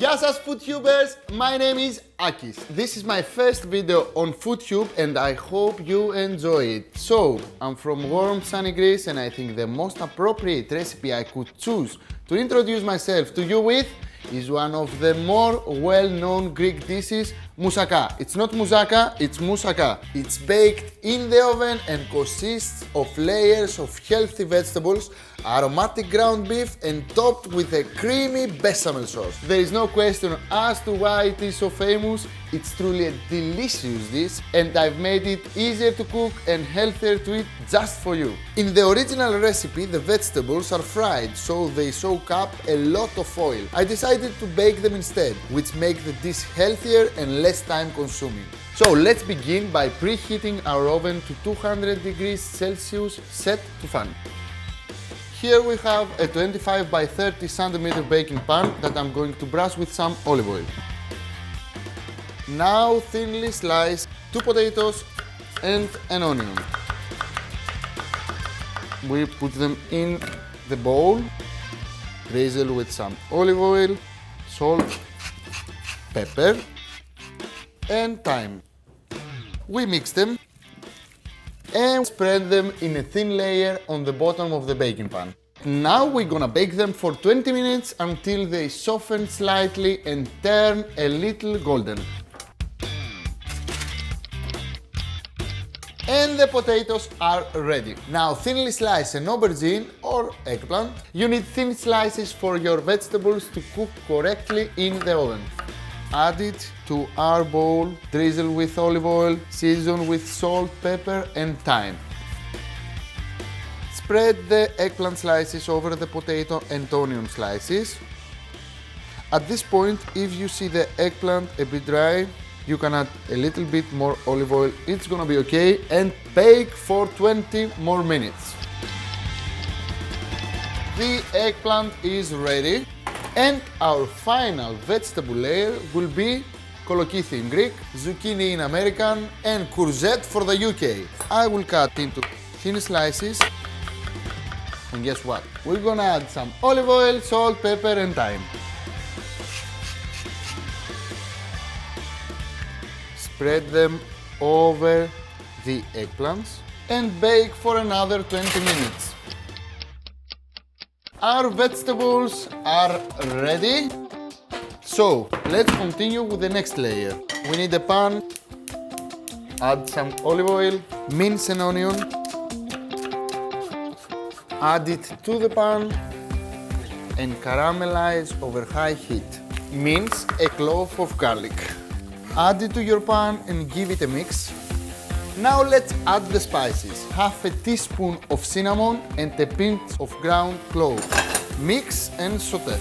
Γεια σας FoodTubers, my name is Akis. This is my first video on FoodTube and I hope you enjoy it. So, I'm from warm sunny Greece and I think the most appropriate recipe I could choose to introduce myself to you with is one of the more well-known Greek dishes, moussaka. It's not moussaka, it's moussaka. It's baked in the oven and consists of layers of healthy vegetables, aromatic ground beef and topped with a creamy bechamel sauce. There is no question as to why it is so famous. It's truly a delicious dish and I've made it easier to cook and healthier to eat just for you. In the original recipe, the vegetables are fried so they soak up a lot of oil. I decided to bake them instead, which make the dish healthier and less time consuming. So let's begin by preheating our oven to 200 degrees Celsius set to fan. Here we have a 25 by 30 centimeter baking pan that I'm going to brush with some olive oil. Now thinly slice 2 potatoes and an onion. We put them in the bowl, drizzle with some olive oil, salt, pepper and thyme. We mix them and spread them in a thin layer on the bottom of the baking pan. Now we're gonna bake them for 20 minutes until they soften slightly and turn a little golden. And the potatoes are ready. Now thinly slice an aubergine or eggplant. You need thin slices for your vegetables to cook correctly in the oven. Add it to our bowl, drizzle with olive oil, season with salt, pepper and thyme. Spread the eggplant slices over the potato and onion slices. At this point, if you see the eggplant a bit dry, you can add a little bit more olive oil, it's gonna be okay, and bake for 20 more minutes. The eggplant is ready. And our final vegetable layer will be kolokithi in Greek, zucchini in American and courgette for the UK. I will cut into thin slices and guess what? We're gonna add some olive oil, salt, pepper and thyme. Spread them over the eggplants and bake for another 20 minutes. Our vegetables are ready. So let's continue with the next layer. We need a pan, add some olive oil, mince an onion, add it to the pan and caramelize over high heat. Mince a clove of garlic. Add it to your pan and give it a mix. Now let's add the spices. Half a teaspoon of cinnamon and a pinch of ground clove. Mix and saute.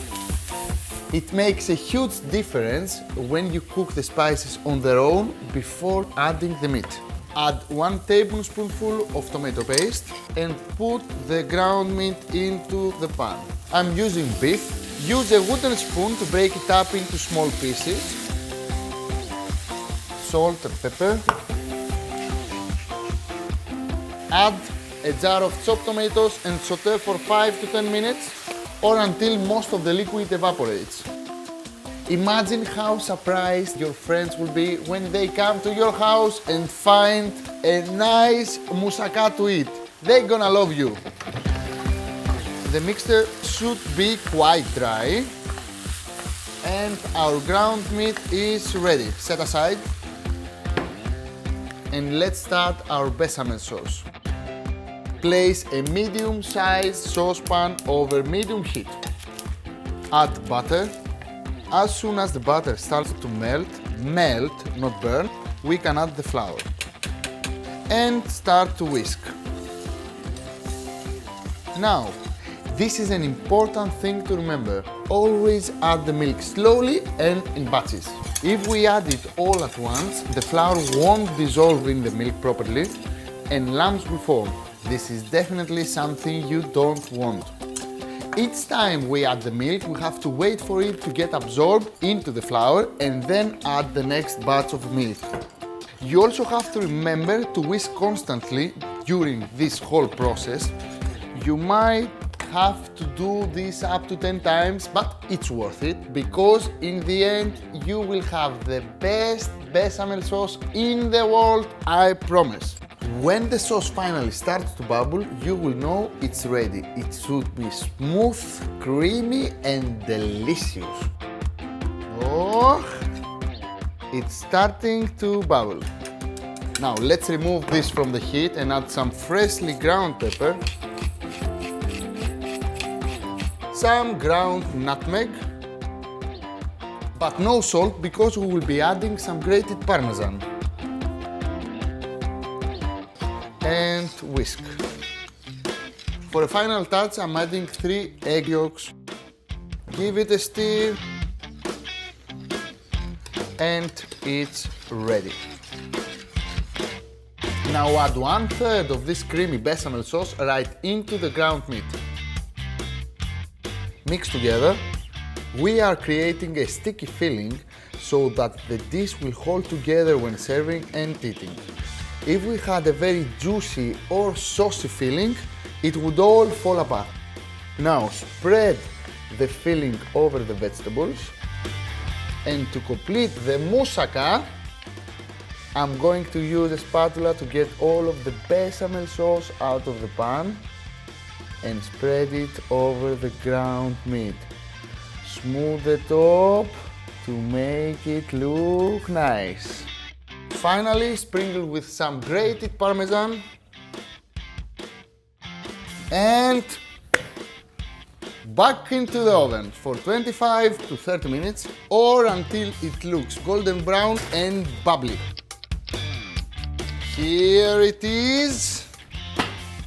It makes a huge difference when you cook the spices on their own before adding the meat. Add 1 tablespoonful of tomato paste and put the ground meat into the pan. I'm using beef. Use a wooden spoon to break it up into small pieces. Salt and pepper. Add a jar of chopped tomatoes and saute for 5 to 10 minutes or until most of the liquid evaporates. Imagine how surprised your friends will be when they come to your house and find a nice moussaka to eat. They're gonna love you. The mixture should be quite dry and our ground meat is ready. Set aside and let's start our bechamel sauce. Place a medium-sized saucepan over medium heat. Add butter. As soon as the butter starts to melt, not burn, we can add the flour. And start to whisk. Now, this is an important thing to remember. Always add the milk slowly and in batches. If we add it all at once, the flour won't dissolve in the milk properly and lumps will form. This is definitely something you don't want. Each time we add the milk, we have to wait for it to get absorbed into the flour and then add the next batch of milk. You also have to remember to whisk constantly during this whole process. You might have to do this up to 10 times, but it's worth it because in the end you will have the best bechamel sauce in the world, I promise. When the sauce finally starts to bubble, you will know it's ready. It should be smooth, creamy and delicious. Oh, it's starting to bubble. Now let's remove this from the heat and add some freshly ground pepper, some ground nutmeg, but no salt because we will be adding some grated parmesan. And whisk. For a final touch, I'm adding 3 egg yolks. Give it a stir and it's ready. Now add 1/3 of this creamy bechamel sauce right into the ground meat. Mix together. We are creating a sticky filling so that the dish will hold together when serving and eating. If we had a very juicy or saucy filling, it would all fall apart. Now spread the filling over the vegetables, and to complete the moussaka, I'm going to use a spatula to get all of the bechamel sauce out of the pan and spread it over the ground meat. Smooth the top to make it look nice. Finally, sprinkle with some grated parmesan and back into the oven for 25 to 30 minutes or until it looks golden brown and bubbly. Here it is.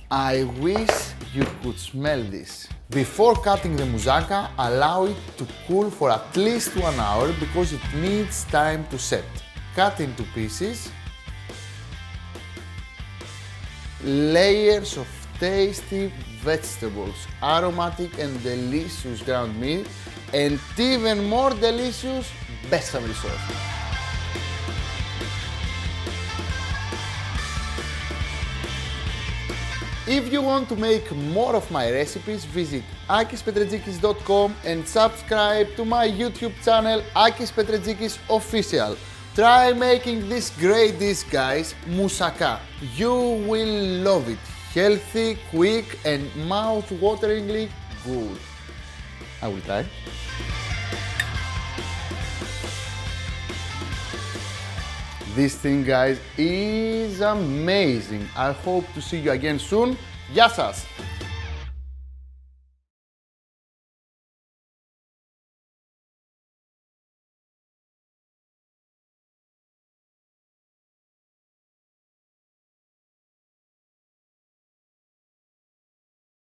I wish you could smell this. Before cutting the moussaka, allow it to cool for at least 1 hour because it needs time to set. Cut into pieces. Layers of tasty vegetables, aromatic and delicious ground meat, and even more delicious bechamel sauce. If you want to make more of my recipes, visit AkisPetretζikis.com and subscribe to my YouTube channel Akis Pετρετζικης Official. Try making this great dish, guys, moussaka. You will love it. Healthy, quick and mouth-wateringly good. I will try. This thing, guys, is amazing. I hope to see you again soon. Γεια σας!